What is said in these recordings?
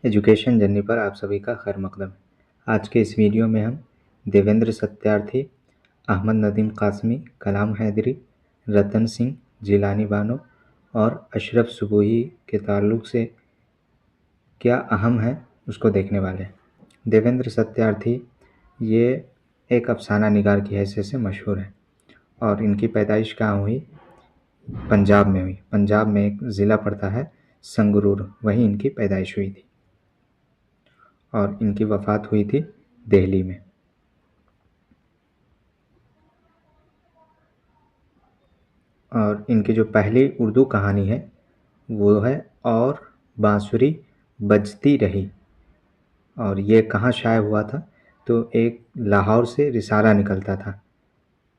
Education journey पर आप सभी का खैर मकदम है। आज के इस वीडियो में हम देवेंद्र सत्यार्थी, अहमद नदीम कासमी, कलाम हैदरी, रतन सिंह, जिलानी बानो और अशरफ सुबुही के ताल्लुक से क्या अहम है उसको देखने वाले हैं। देवेंद्र सत्यार्थी ये एक अफसाना निगार की हैसियत से मशहूर है और इनकी पैदाइश कहाँ हुई? पंजाब में हुई। पंजाब में एक ज़िला पड़ता है संगरूर, वहीं इनकी पैदाइश हुई थी और इनकी वफ़ात हुई थी दिल्ली में। और इनकी जो पहली उर्दू कहानी है वो है और बांसुरी बजती रही, और ये कहाँ शाये हुआ था? तो एक लाहौर से रिसाला निकलता था।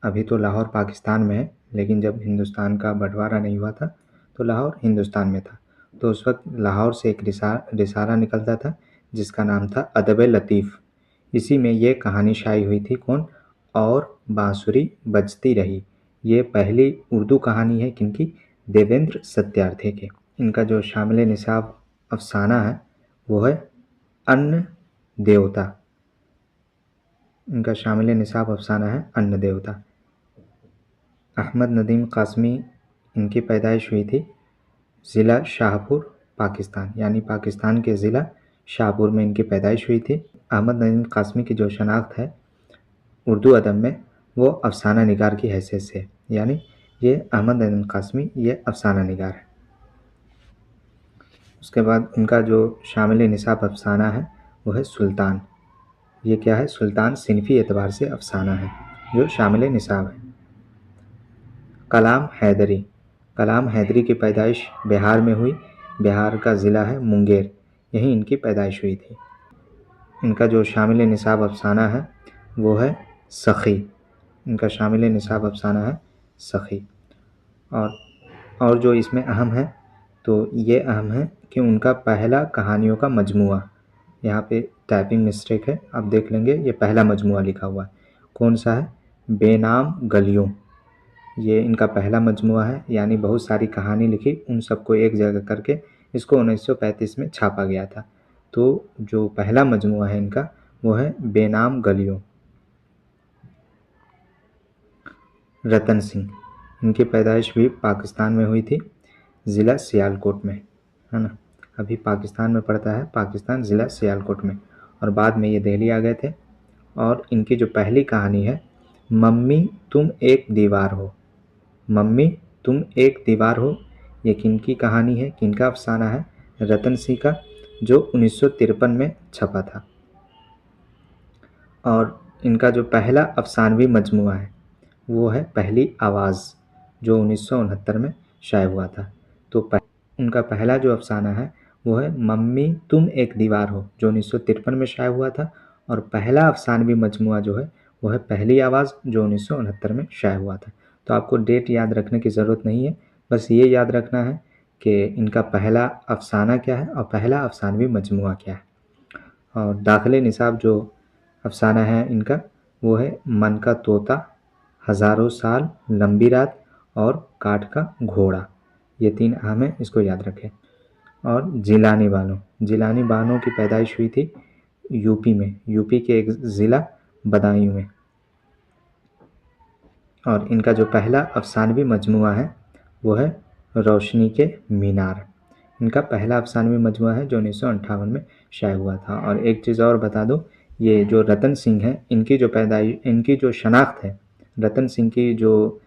अभी तो लाहौर पाकिस्तान में है, लेकिन जब हिंदुस्तान का बंटवारा नहीं हुआ था तो लाहौर हिंदुस्तान में था। तो उस वक्त लाहौर से एक रिसाला निकलता था जिसका नाम था अदब लतीफ़। इसी में ये कहानी शाये हुई थी। कौन? और बांसुरी बजती रही। ये पहली उर्दू कहानी है किनकी? देवेंद्र सत्यार्थी की। इनका जो शामिल निसाब अफसाना है वो है अन्न देवता। इनका शामिल निसाब अफसाना है अन्न देवता। अहमद नदीम कासमी, इनकी पैदाइश हुई थी ज़िला शाहपुर, पाकिस्तान, यानी पाकिस्तान के ज़िला शाहपुर में इनकी पैदाइश हुई थी। अहमद नदीम कासमी की जो शनाख्त है उर्दू अदब में वो अफसाना निगार की हैसियत से, यानी ये अहमद नदीम कासमी ये अफसाना निगार है। उसके बाद उनका जो शामिल निसाब अफसाना है वो है सुल्तान। ये क्या है? सुल्तान सिनफी एतबार से अफसाना है जो शामिल निसाब है। कलाम हैदरी, कलाम हैदरी की पैदाइश बिहार में हुई। बिहार का ज़िला है मुंगेर, यहीं इनकी पैदाइश हुई थी। इनका जो शामिल निसाब अफसाना है वो है सखी। इनका शामिल निसाब अफसाना है सखी। और जो इसमें अहम है तो ये अहम है कि उनका पहला कहानियों का मजमुआ, यहाँ पे टाइपिंग मिस्टेक है, आप देख लेंगे, ये पहला मजमुआ लिखा हुआ है। कौन सा है? बेनाम गलियों। ये इनका पहला मजमुआ है, यानी बहुत सारी कहानी लिखी, उन सबको एक जगह करके इसको 1935 में छापा गया था। तो जो पहला मजमुआ है इनका वो है बेनाम गलियों। रतन सिंह, इनकी पैदाइश भी पाकिस्तान में हुई थी, ज़िला सियालकोट में, है ना। अभी पाकिस्तान में पड़ता है, पाकिस्तान ज़िला सियालकोट में, और बाद में ये दिल्ली आ गए थे। और इनकी जो पहली कहानी है मम्मी तुम एक दीवार हो, मम्मी तुम एक दीवार हो, ये किनकी कहानी है, किनका अफसाना है? रतन सिंह का, जो 1953 में छपा था। और इनका जो पहला अफसानवी मजमुआ है वो है पहली आवाज़, जो 1969 में शाये हुआ था। तो उनका पहला जो अफसाना है वो है मम्मी तुम एक दीवार हो, जो 1953 में शाये हुआ था। और पहला अफसानवी मजमुआ जो है वो है पहली आवाज़, जो 1969 में शाये हुआ था। तो आपको डेट याद रखने की ज़रूरत नहीं है, बस ये याद रखना है कि इनका पहला अफसाना क्या है और पहला अफसानवी मजमुआ क्या है। और दाखिले निसाब जो अफसाना है इनका वो है मन का तोता, हज़ारों साल, लंबी रात और काठ का घोड़ा। ये 3 अहम है, इसको याद रखें। और जिलानी बानो, जिलानी बानो की पैदाइश हुई थी यूपी में, यूपी के एक ज़िला बदायूं में। और इनका जो पहला अफसानवी मजमुआ है वो है रोशनी के मीनार। इनका पहला अफसानवी मजमुआ है जो 1958 में शाये हुआ था। और एक चीज़ और बता दो, ये जो रतन सिंह है इनकी जो पैदाइश, इनकी जो शनाख्त है, रतन सिंह की जो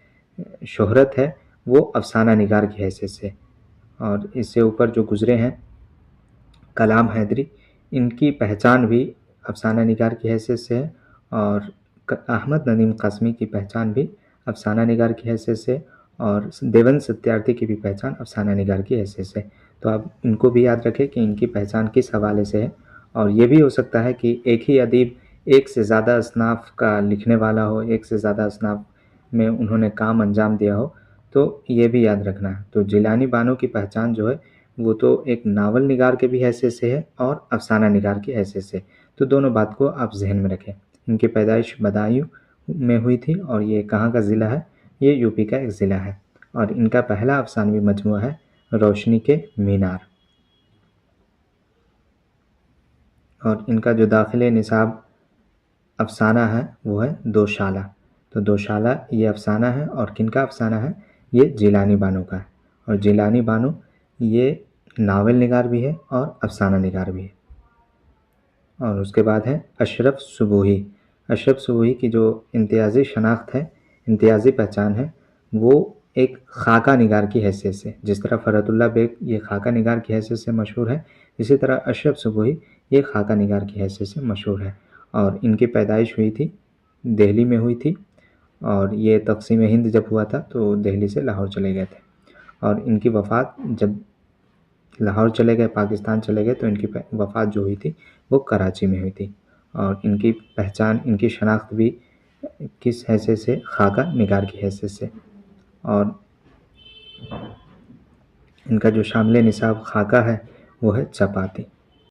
शोहरत है वो अफसाना निगार की हैसियत से। और इससे ऊपर जो गुज़रे हैं कलाम हैदरी, इनकी पहचान भी अफसाना निगार की हैसियत से है। और अहमद नदीम कासमी की पहचान भी अफसाना निगार की हैसियत से, और देवेंद्र सत्यार्थी की भी पहचान अफसाना निगार की हैसियत से। तो आप इनको भी याद रखें कि इनकी पहचान किस हवाले से है। और ये भी हो सकता है कि एक ही अदीब एक से ज़्यादा असनाफ़ का लिखने वाला हो, एक से ज़्यादा असनाफ़ में उन्होंने काम अंजाम दिया हो, तो ये भी याद रखना है। तो जिलानी बानो की पहचान जो है वो तो एक नावल निगार के भी हैसियत से है और अफसाना निगार की हैसियत से। तो दोनों बात को आप जहन में रखें। इनकी पैदाइश बदायूं में हुई थी और ये कहाँ का ज़िला है? ये यूपी का एक ज़िला है। और इनका पहला अफसानवी मजमुआ है रोशनी के मीनार। और इनका जो दाखिले निसाब अफ़साना है वो है दोशाला। तो दोशाला ये अफ़साना है, और किनका अफ़साना है? ये जिलानी बानो का है। और जिलानी बानो ये नावल निगार भी है और अफ़साना निगार भी है। और उसके बाद है अशरफ सुबूही। अशरफ सुबूही की जो इम्तियाज़ी शनाख्त है, इम्तियाज़ी पहचान है, वो एक खाका निगार की हैसियत से, जिस तरह फ़रहतुल्लाह बेग ये खाका निगार की हैसियत से मशहूर है, इसी तरह अशरफ सुबूही ये खाका निगार की हैसियत से मशहूर है। और इनकी पैदाइश हुई थी, दिल्ली में हुई थी, और ये तक़सीम हिंद जब हुआ था तो दिल्ली से लाहौर चले गए थे। और इनकी वफ़ात जब लाहौर चले गए, पाकिस्तान चले गए, तो इनकी वफ़ात जो हुई थी वो कराची में हुई थी। और इनकी पहचान, इनकी शनाख्त भी किस हैसियत से? खाका निगार की हैसियत से। और इनका जो शामिल निसाब खाका है वो है चपाती।